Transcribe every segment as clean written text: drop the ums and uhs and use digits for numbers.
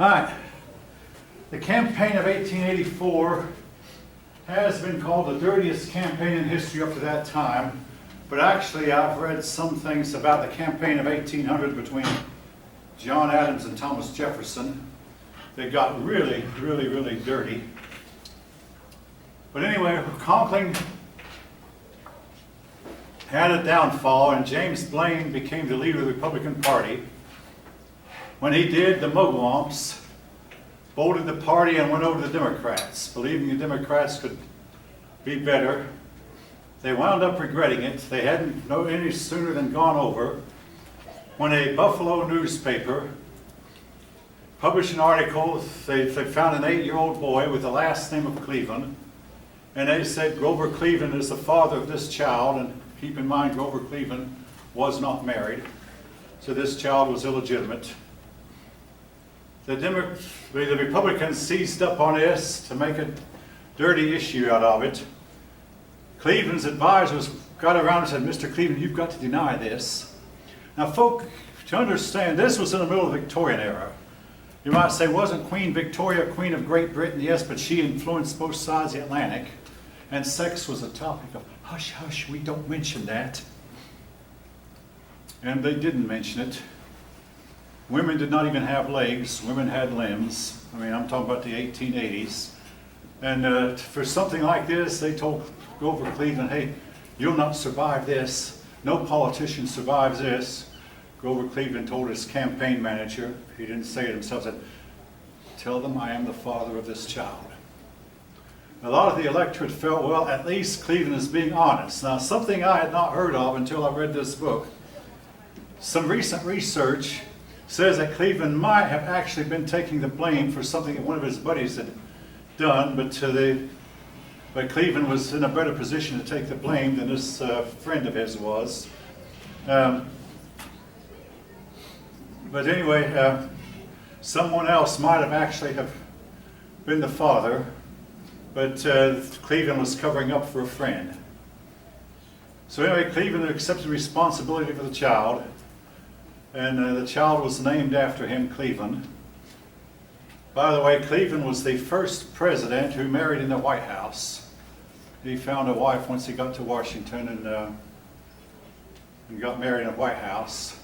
All right. The campaign of 1884 has been called the dirtiest campaign in history up to that time, but actually I've read some things about the campaign of 1800 between John Adams and Thomas Jefferson that got really, really, really dirty. But anyway, Conkling had a downfall, and James Blaine became the leader of the Republican Party. When he did, the Mugwumps bolted the party and went over to the Democrats, believing the Democrats could be better. They wound up regretting it. They hadn't no any sooner than gone over when a Buffalo newspaper published an article. They found an 8-year-old boy with the last name of Cleveland, and they said Grover Cleveland is the father of this child, and keep in mind Grover Cleveland was not married, so this child was illegitimate. The Republicans seized up on this to make a dirty issue out of it. Cleveland's advisors got around and said, Mr. Cleveland, you've got to deny this. Now, folk, to understand, this was in the middle of the Victorian era. You might say, wasn't Queen Victoria Queen of Great Britain? Yes, but she influenced both sides of the Atlantic, and sex was a topic of, hush, hush, we don't mention that. And they didn't mention it. Women did not even have legs. Women had limbs. I mean, I'm talking about the 1880s. And for something like this, they told Grover Cleveland, hey, you'll not survive this. No politician survives this. Grover Cleveland told his campaign manager, he didn't say it himself, said, tell them I am the father of this child. A lot of the electorate felt, well, at least Cleveland is being honest. Now, something I had not heard of until I read this book. Some recent research says that Cleveland might have actually been taking the blame for something that one of his buddies had done, but Cleveland was in a better position to take the blame than this friend of his was. But anyway, someone else might have actually have been the father, but Cleveland was covering up for a friend. So anyway, Cleveland accepted responsibility for the child, and the child was named after him, Cleveland. By the way, Cleveland was the first president who married in the White House. He found a wife once he got to Washington and got married in the White House.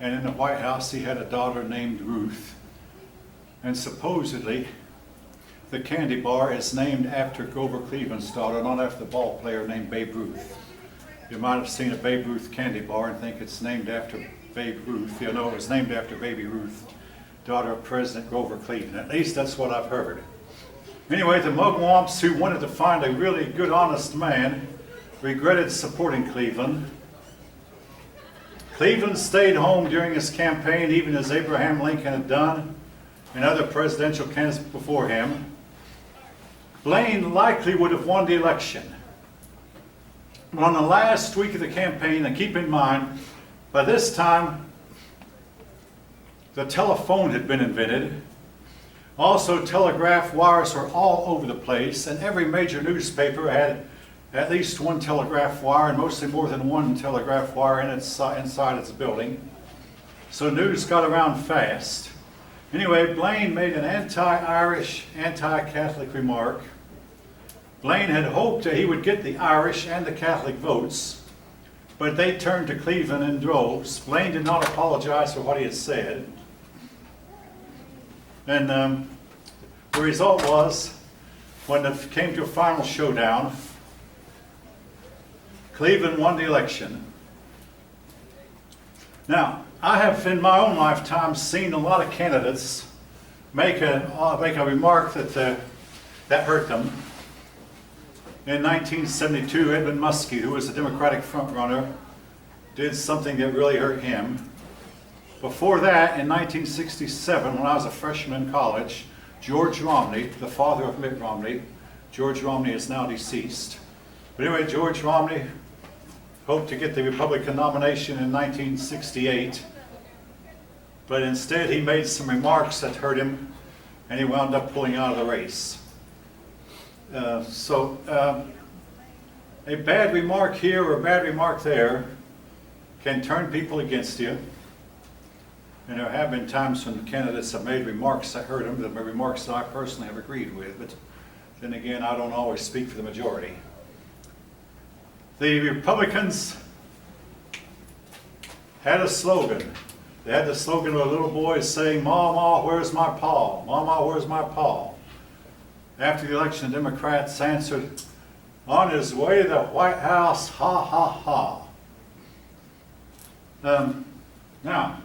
And in the White House he had a daughter named Ruth. And supposedly the candy bar is named after Grover Cleveland's daughter, not after the ball player named Babe Ruth. You might have seen a Babe Ruth candy bar and think it's named after Babe Ruth. You know, it was named after Baby Ruth, daughter of President Grover Cleveland. At least that's what I've heard. Anyway, the Mugwumps, who wanted to find a really good, honest man, regretted supporting Cleveland. Cleveland stayed home during his campaign, even as Abraham Lincoln had done, and other presidential candidates before him. Blaine likely would have won the election. But on the last week of the campaign, and keep in mind, by this time, the telephone had been invented. Also, telegraph wires were all over the place, and every major newspaper had at least one telegraph wire, and mostly more than one telegraph wire inside its building. So news got around fast. Anyway, Blaine made an anti-Irish, anti-Catholic remark. Blaine had hoped that he would get the Irish and the Catholic votes, but they turned to Cleveland in droves. Blaine did not apologize for what he had said. And the result was, when it came to a final showdown, Cleveland won the election. Now, I have in my own lifetime seen a lot of candidates make a remark that hurt them. In 1972, Edmund Muskie, who was a Democratic frontrunner, did something that really hurt him. Before that, in 1967, when I was a freshman in college, George Romney, the father of Mitt Romney, George Romney is now deceased. But anyway, George Romney hoped to get the Republican nomination in 1968, but instead he made some remarks that hurt him, and he wound up pulling out of the race. A bad remark here or a bad remark there can turn people against you. And there have been times when candidates have made remarks, I heard them, that were remarks that I personally have agreed with, but then again, I don't always speak for the majority. The Republicans had a slogan. They had the slogan of a little boy saying, "Mama, where's my paw? Mama, where's my paw?" After the election, the Democrats answered, "On his way to the White House, ha, ha, ha." Now,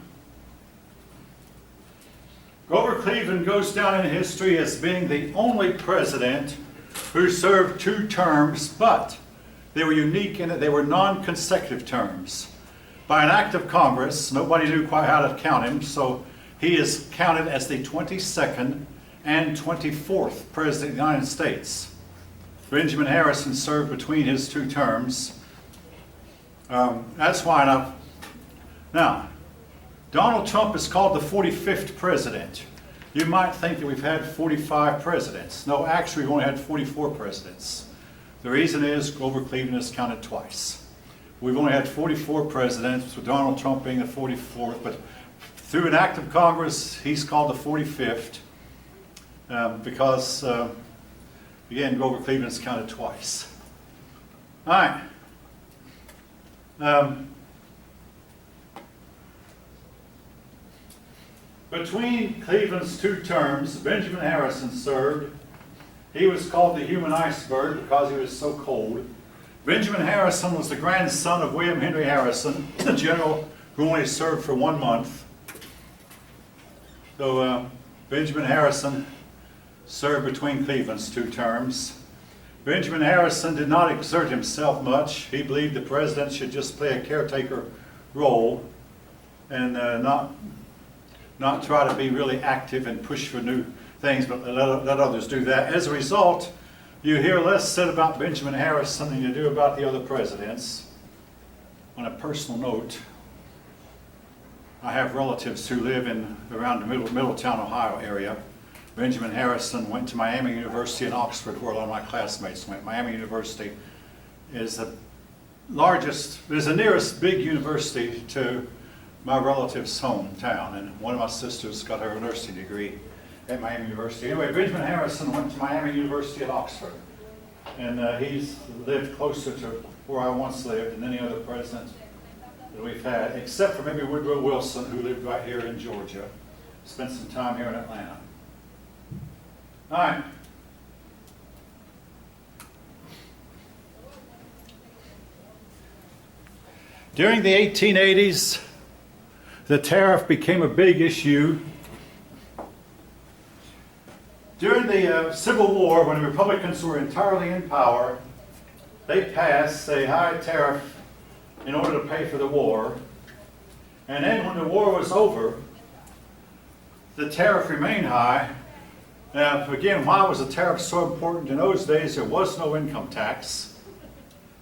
Grover Cleveland goes down in history as being the only president who served 2 terms, but they were unique in that they were non-consecutive terms. By an act of Congress, nobody knew quite how to count him, so he is counted as the 22nd and 24th President of the United States. Benjamin Harrison served between his 2 terms. That's why now, Donald Trump is called the 45th president. You might think that we've had 45 presidents. No, actually we've only had 44 presidents. The reason is Grover Cleveland is counted twice. We've only had 44 presidents, with Donald Trump being the 44th, but through an act of Congress, he's called the 45th because, again, Grover Cleveland is counted twice. All right. Between Cleveland's 2 terms, Benjamin Harrison served. He was called the human iceberg because he was so cold. Benjamin Harrison was the grandson of William Henry Harrison, the general who only served for 1 month. So Benjamin Harrison served between Cleveland's 2 terms. Benjamin Harrison did not exert himself much. He believed the president should just play a caretaker role and not try to be really active and push for new things, but let others do that. As a result, you hear less said about Benjamin Harrison than you do about the other presidents. On a personal note, I have relatives who live around the Middletown, Ohio area. Benjamin Harrison went to Miami University in Oxford, where a lot of my classmates went. Miami University is the nearest big university to my relative's hometown, and one of my sisters got her nursing degree at Miami University. Anyway, Benjamin Harrison went to Miami University at Oxford, and he's lived closer to where I once lived than any other president that we've had, except for maybe Woodrow Wilson, who lived right here in Georgia, spent some time here in Atlanta. All right. During the 1880s, the tariff became a big issue. During the Civil War, when the Republicans were entirely in power, they passed a high tariff in order to pay for the war. And then when the war was over, the tariff remained high. Now, again, why was the tariff so important? In those days, there was no income tax.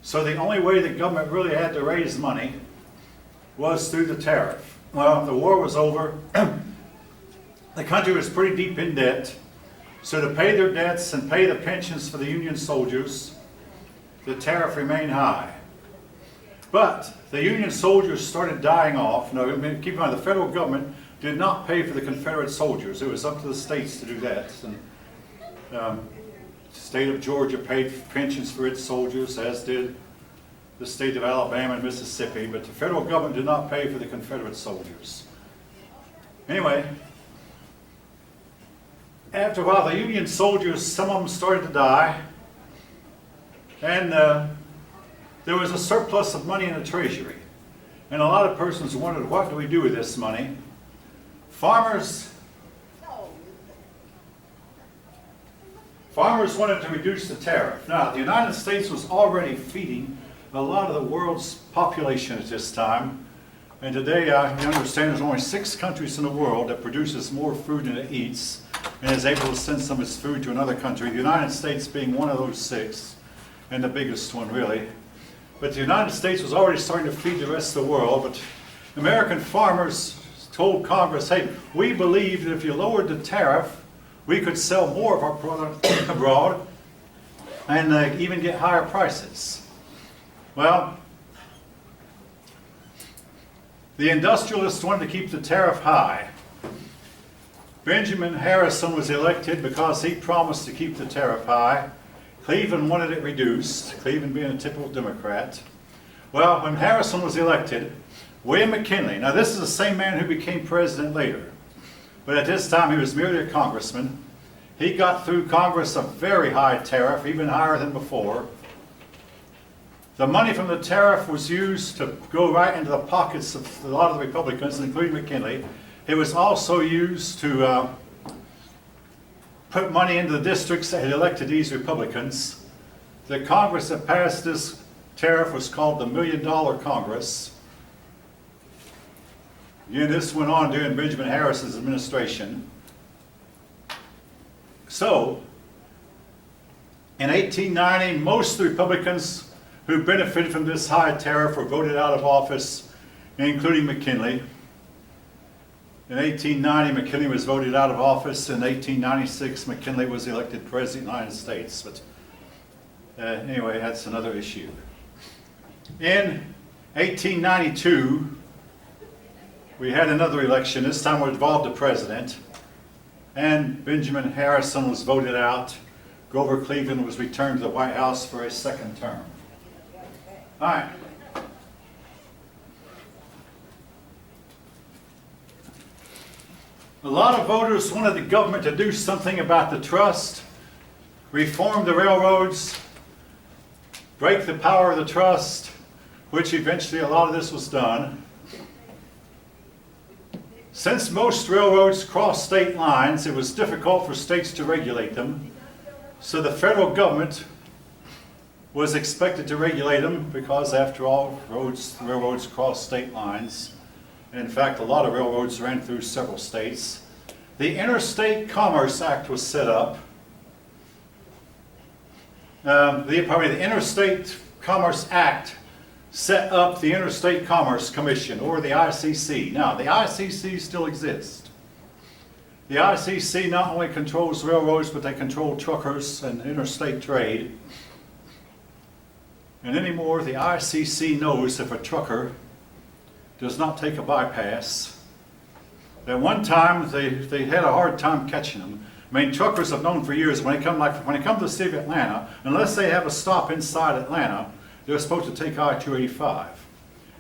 So the only way the government really had to raise money was through the tariff. Well, the war was over. The country was pretty deep in debt. So to pay their debts and pay the pensions for the Union soldiers, the tariff remained high. But the Union soldiers started dying off. Now, keep in mind, the federal government did not pay for the Confederate soldiers. It was up to the states to do that. And, the state of Georgia paid pensions for its soldiers, as did the state of Alabama and Mississippi, but the federal government did not pay for the Confederate soldiers. Anyway, after a while, the Union soldiers, some of them started to die, and there was a surplus of money in the treasury. And a lot of persons wondered, what do we do with this money? Farmers wanted to reduce the tariff. Now, the United States was already feeding a lot of the world's population at this time. And today, I understand there's only 6 countries in the world that produces more food than it eats and is able to send some of its food to another country, the United States being one of those 6, and the biggest one, really. But the United States was already starting to feed the rest of the world, but American farmers told Congress, hey, we believe that if you lowered the tariff, we could sell more of our product abroad and even get higher prices. Well, The industrialists wanted to keep the tariff high. Benjamin Harrison was elected because he promised to keep the tariff high. Cleveland wanted it reduced, Cleveland being a typical Democrat. Well, when Harrison was elected, William McKinley, now this is the same man who became president later, but at this time he was merely a congressman. He got through Congress a very high tariff, even higher than before. The money from the tariff was used to go right into the pockets of a lot of the Republicans, including McKinley. It was also used to put money into the districts that had elected these Republicans. The Congress that passed this tariff was called the $1 Million Congress. Again, this went on during Benjamin Harrison's administration. So, in 1890, most of the Republicans who benefited from this high tariff were voted out of office, including McKinley. In 1890, McKinley was voted out of office. In 1896, McKinley was elected President of the United States. But anyway, that's another issue. In 1892, we had another election. This time it involved the president. And Benjamin Harrison was voted out. Grover Cleveland was returned to the White House for a second term. All right. A lot of voters wanted the government to do something about the trust, reform the railroads, break the power of the trust, which eventually a lot of this was done. Since most railroads crossed state lines, it was difficult for states to regulate them. So the federal government was expected to regulate them because, after all, railroads cross state lines. In fact, a lot of railroads ran through several states. The Interstate Commerce Act was set up. The Interstate Commerce Act set up the Interstate Commerce Commission, or the ICC. Now, the ICC still exists. The ICC not only controls railroads, but they control truckers and interstate trade. And anymore, the ICC knows if a trucker does not take a bypass. At one time, they had a hard time catching them. I mean, truckers have known for years when they come to the city of Atlanta, unless they have a stop inside Atlanta, they're supposed to take I-285.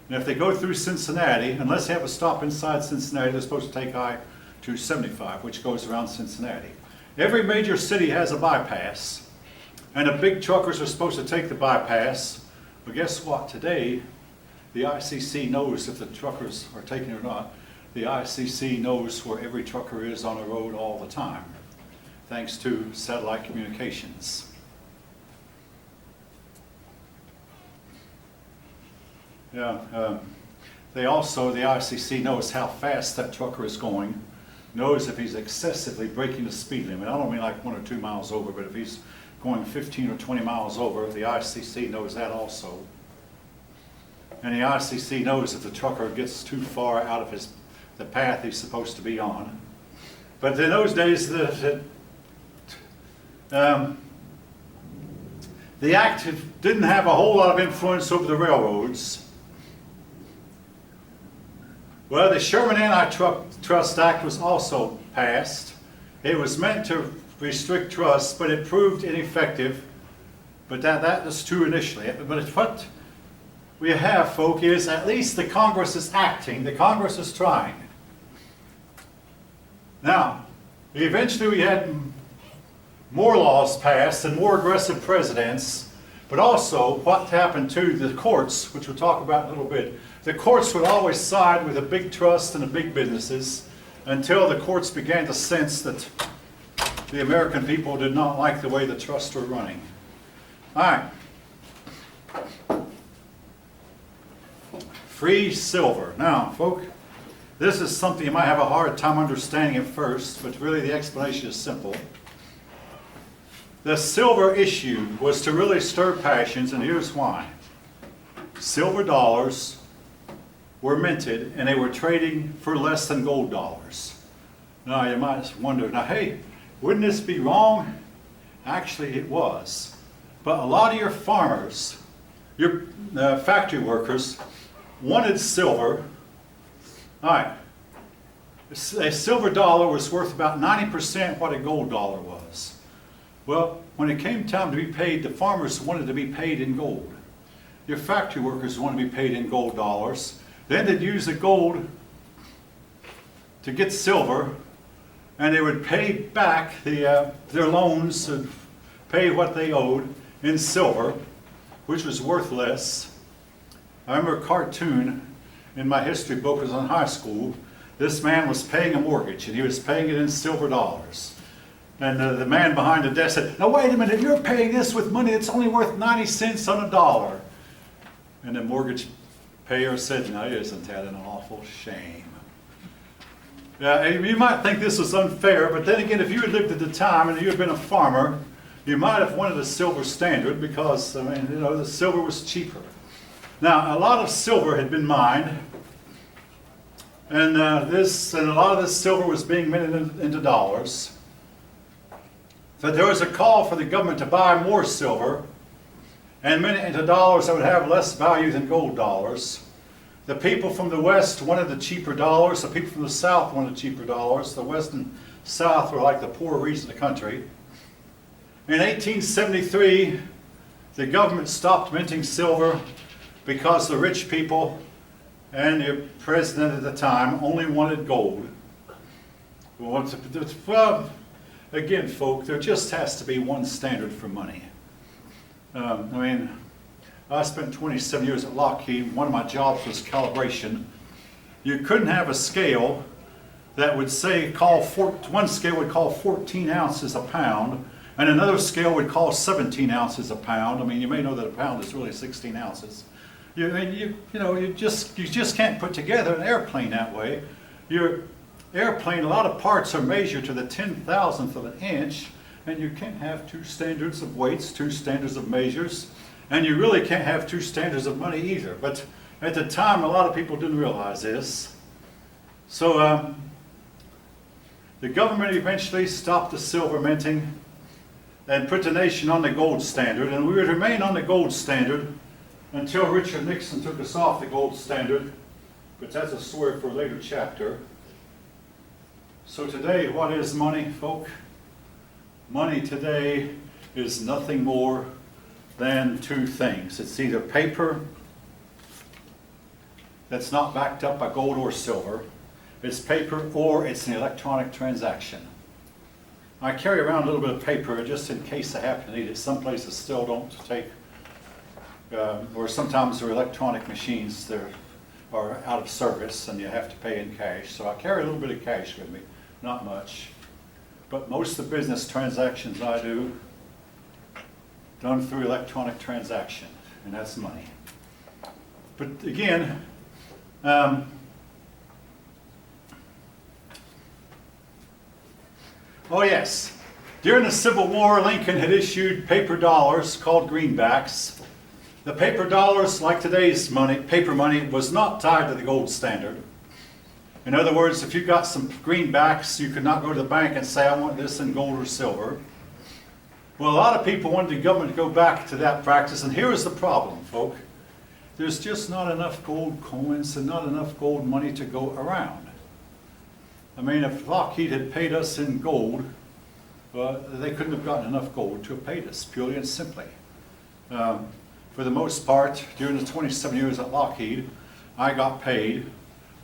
And if they go through Cincinnati, unless they have a stop inside Cincinnati, they're supposed to take I-275, which goes around Cincinnati. Every major city has a bypass, and the big truckers are supposed to take the bypass. But guess what? Today, the ICC knows if the truckers are taking it or not. The ICC knows where every trucker is on the road all the time, thanks to satellite communications. Yeah, the ICC knows how fast that trucker is going, knows if he's excessively breaking the speed limit. I don't mean like 1 or 2 miles over, but if he's going 15 or 20 miles over, the ICC knows that also. And the ICC knows if the trucker gets too far out of the path he's supposed to be on. But in those days, the act didn't have a whole lot of influence over the railroads. Well, the Sherman Antitrust Act was also passed. It was meant to restrict trust, but it proved ineffective. But that was true initially. But what we have, folk, is at least the Congress is acting. The Congress is trying. Now, eventually we had more laws passed and more aggressive presidents, but also what happened to the courts, which we'll talk about in a little bit. The courts would always side with the big trusts and the big businesses until the courts began to sense that the American people did not like the way the trusts were running. All right. Free silver. Now, folk, this is something you might have a hard time understanding at first, but really the explanation is simple. The silver issue was to really stir passions, and here's why. Silver dollars were minted, and they were trading for less than gold dollars. Now, you might wonder, now, hey, wouldn't this be wrong? Actually, it was. But a lot of your farmers, your factory workers, wanted silver All right. A silver dollar was worth about 90% what a gold dollar was. Well, when it came time to be paid, the farmers wanted to be paid in gold. Your factory workers wanted to be paid in gold dollars. Then they'd use the gold to get silver, and they would pay back their loans and pay what they owed in silver, which was worth less. I remember a cartoon in my history book. It was in high school. This man was paying a mortgage, and he was paying it in silver dollars. And the man behind the desk said, "Now wait a minute, you're paying this with money that's only worth 90 cents on a dollar." And the mortgage payer said, "Now isn't that an awful shame?" You might think this was unfair, but then again, if you had lived at the time and you had been a farmer, you might have wanted a silver standard because, I mean, you know, the silver was cheaper. Now, a lot of silver had been mined, and a lot of this silver was being minted into dollars. So there was a call for the government to buy more silver and mint it into dollars that would have less value than gold dollars. The people from the West wanted the cheaper dollars. The people from the South wanted cheaper dollars. The West and South were like the poor region of the country. In 1873, the government stopped minting silver because the rich people and the president at the time only wanted gold. Well, again, folk, there just has to be one standard for money. I spent 27 years at Lockheed. One of my jobs was calibration. You couldn't have a scale that would say, one scale would call 14 ounces a pound, and another scale would call 17 ounces a pound. I mean, you may know that a pound is really 16 ounces. You just can't put together an airplane that way. Your airplane, a lot of parts are measured to the 10,000th of an inch, and you can't have two standards of weights, two standards of measures. And you really can't have two standards of money either. But at the time, a lot of people didn't realize this. So the government eventually stopped the silver minting and put the nation on the gold standard. And we would remain on the gold standard until Richard Nixon took us off the gold standard. But that's a story for a later chapter. So today, what is money, folk? Money today is nothing more than two things. It's either paper that's not backed up by gold or silver, it's paper, or it's an electronic transaction. I carry around a little bit of paper just in case I happen to need it. Some places still don't take, or sometimes there are electronic machines that are out of service and you have to pay in cash. So I carry a little bit of cash with me, not much. But most of the business transactions I do done through electronic transaction, and that's money. But again, oh yes, during the Civil War, Lincoln had issued paper dollars called greenbacks. The paper dollars, like today's money, paper money, was not tied to the gold standard. In other words, if you got some greenbacks, you could not go to the bank and say, "I want this in gold or silver." Well, a lot of people wanted the government to go back to that practice, and here is the problem, folk. There's just not enough gold coins and not enough gold money to go around. I mean, if Lockheed had paid us in gold, they couldn't have gotten enough gold to have paid us, purely and simply. For the most part, during the 27 years at Lockheed, I got paid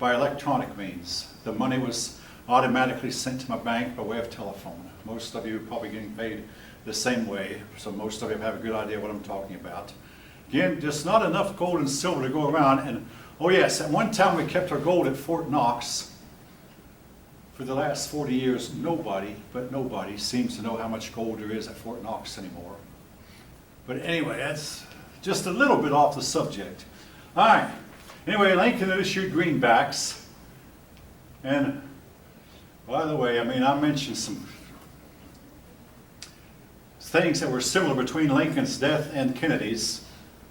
by electronic means. The money was automatically sent to my bank by way of telephone. Most of you are probably getting paid the same way, so most of you have a good idea what I'm talking about. Again, just not enough gold and silver to go around. And oh yes, at one time we kept our gold at Fort Knox. For the last 40 years, nobody seems to know how much gold there is at Fort Knox anymore. But anyway, that's just a little bit off the subject. All right. Anyway, Lincoln had issued greenbacks. And by the way, I mentioned some things that were similar between Lincoln's death and Kennedy's.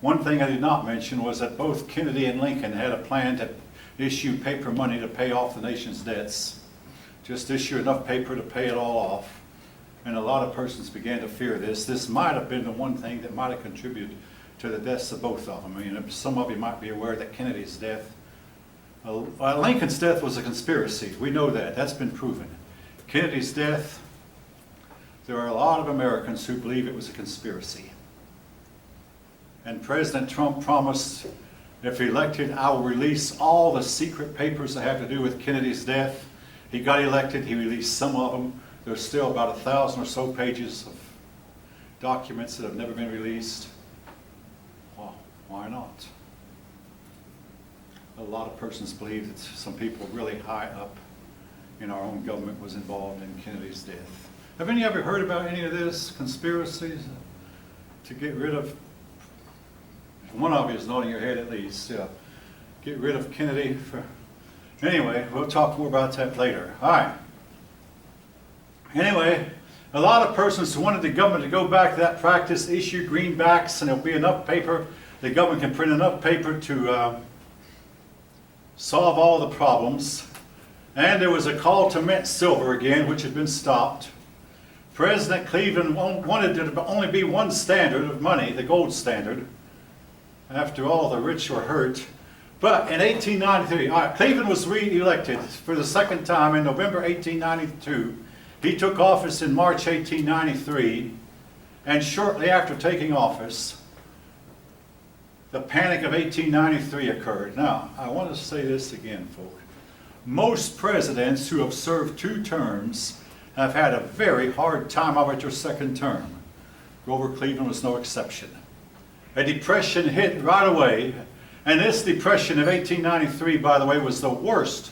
One thing I did not mention was that both Kennedy and Lincoln had a plan to issue paper money to pay off the nation's debts. Just issue enough paper to pay it all off. And a lot of persons began to fear this. This might have been the one thing that might have contributed to the deaths of both of them. Some of you might be aware that Kennedy's death Lincoln's death was a conspiracy. We know that. That's been proven. Kennedy's death, there are a lot of Americans who believe it was a conspiracy. And President Trump promised, if elected, I will release all the secret papers that have to do with Kennedy's death. He got elected, he released some of them. There's still about 1,000 or so pages of documents that have never been released. Well, why not? A lot of persons believe that some people really high up in our own government was involved in Kennedy's death. Have any ever heard about any of this? Conspiracies to get rid of, one of you is nodding your head at least, get rid of Kennedy. Anyway, we'll talk more about that later. All right. Anyway, a lot of persons wanted the government to go back to that practice, issue greenbacks, and there'll be enough paper, the government can print enough paper to solve all the problems. And there was a call to mint silver again, which had been stopped. President Cleveland wanted there to only be one standard of money, the gold standard. After all, the rich were hurt. But in 1893, Cleveland was re-elected for the second time in November 1892. He took office in March 1893, and shortly after taking office, the Panic of 1893 occurred. Now, I want to say this again, folks. Most presidents who have served 2 terms have had a very hard time of it their second term. Grover Cleveland was no exception. A depression hit right away, and this depression of 1893, by the way, was the worst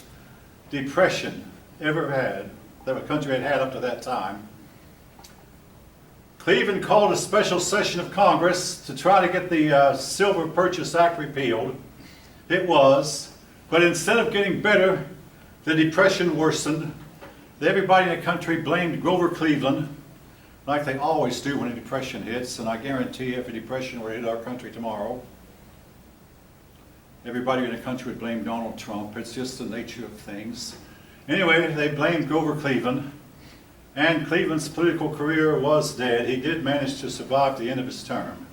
depression ever had, that a country had had up to that time. Cleveland called a special session of Congress to try to get the Silver Purchase Act repealed. It was, but instead of getting better, the depression worsened. Everybody in the country blamed Grover Cleveland, like they always do when a depression hits, and I guarantee if a depression were to hit our country tomorrow, everybody in the country would blame Donald Trump. It's just the nature of things. Anyway, they blamed Grover Cleveland, and Cleveland's political career was dead. He did manage to survive the end of his term.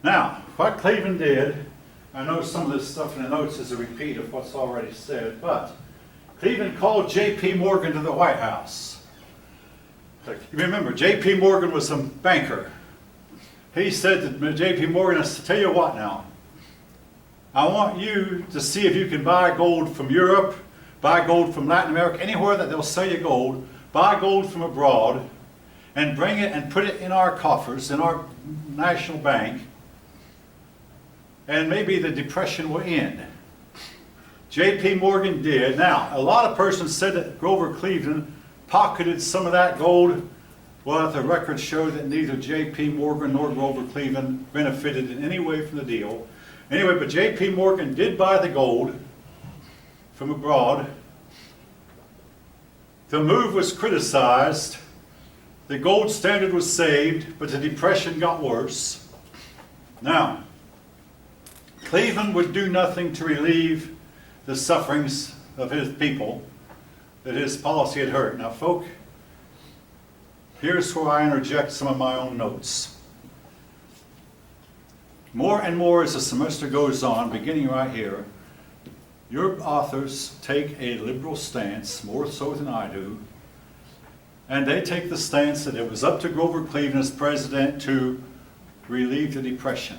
Now, what Cleveland did, I know some of this stuff in the notes is a repeat of what's already said, but Cleveland called J.P. Morgan to the White House. You remember, J.P. Morgan was a banker. He said to J.P. Morgan, I said, tell you what now, I want you to see if you can buy gold from Europe, buy gold from Latin America, anywhere that they'll sell you gold, buy gold from abroad, and bring it and put it in our coffers, in our national bank, and maybe the depression will end. J.P. Morgan did. Now, a lot of persons said that Grover Cleveland pocketed some of that gold. Well, the records show that neither J.P. Morgan nor Grover Cleveland benefited in any way from the deal. Anyway, but J.P. Morgan did buy the gold from abroad. The move was criticized. The gold standard was saved, but the depression got worse. Now, Cleveland would do nothing to relieve the sufferings of his people that his policy had hurt. Now, folk, here's where I interject some of my own notes. More and more as the semester goes on, beginning right here, your authors take a liberal stance, more so than I do, and they take the stance that it was up to Grover Cleveland as president to relieve the depression.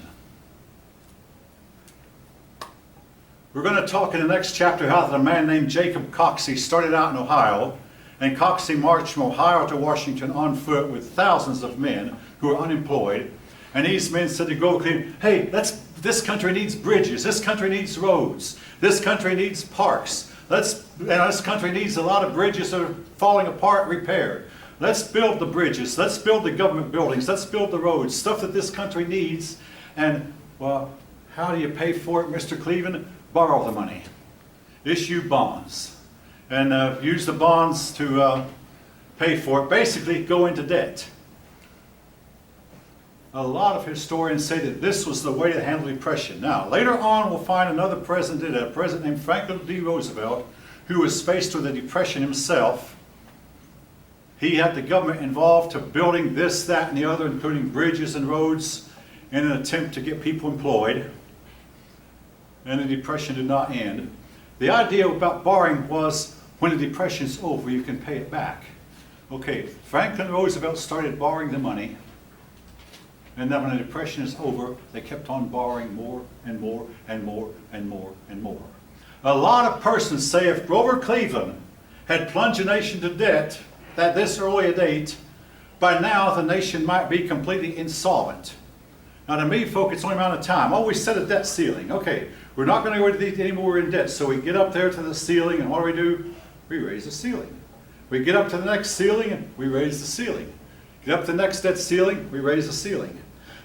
We're going to talk in the next chapter how that a man named Jacob Coxey started out in Ohio, and Coxey marched from Ohio to Washington on foot with thousands of men who were unemployed. And these men said to Grover Cleveland, hey, this country needs bridges, this country needs roads, this country needs parks, this country needs a lot of bridges that are falling apart, repaired. Let's build the bridges, let's build the government buildings, let's build the roads, stuff that this country needs. And, well, how do you pay for it, Mr. Cleveland? Borrow the money, issue bonds, and use the bonds to pay for it. Basically, go into debt. A lot of historians say that this was the way to handle depression. Now, later on, we'll find another president, a president named Franklin D. Roosevelt, who was faced with a depression himself. He had the government involved to building this, that, and the other, including bridges and roads in an attempt to get people employed, and the Depression did not end. The idea about borrowing was when the Depression's over, you can pay it back. Okay, Franklin Roosevelt started borrowing the money, and then when the Depression is over, they kept on borrowing more and more and more and more and more. A lot of persons say if Grover Cleveland had plunged the nation to debt at this early a date, by now the nation might be completely insolvent. Now to me, folk, it's only a matter of time. Oh, we set a debt ceiling. Okay, we're not going to go any more in debt. So we get up there to the ceiling, and what do? We raise the ceiling. We get up to the next ceiling, and we raise the ceiling. Get up to the next debt ceiling, we raise the ceiling.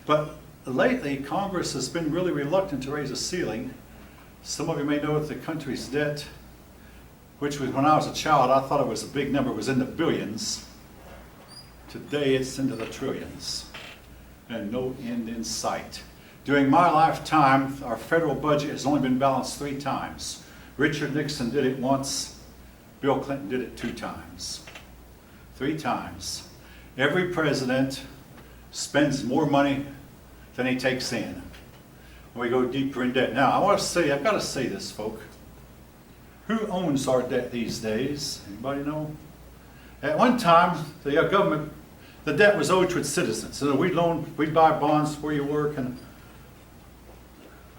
But lately, Congress has been really reluctant to raise the ceiling. Some of you may know that the country's debt, which was when I was a child, I thought it was a big number, it was in the billions. Today it's into the trillions, and no end in sight. During my lifetime, our federal budget has only been balanced 3 times. Richard Nixon did it once, Bill Clinton did it 2 times. 3 times. Every president spends more money than he takes in. We go deeper in debt. Now, I've got to say this, folk. Who owns our debt these days? Anybody know? At one time, the government, the debt was owed to its citizens. So we'd buy bonds where you work, and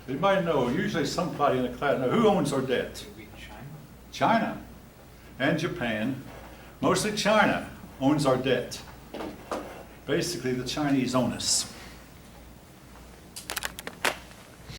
anybody know? Usually somebody in the class know. Who owns our debt? China and Japan. Mostly China owns our debt. Basically, the Chinese own us.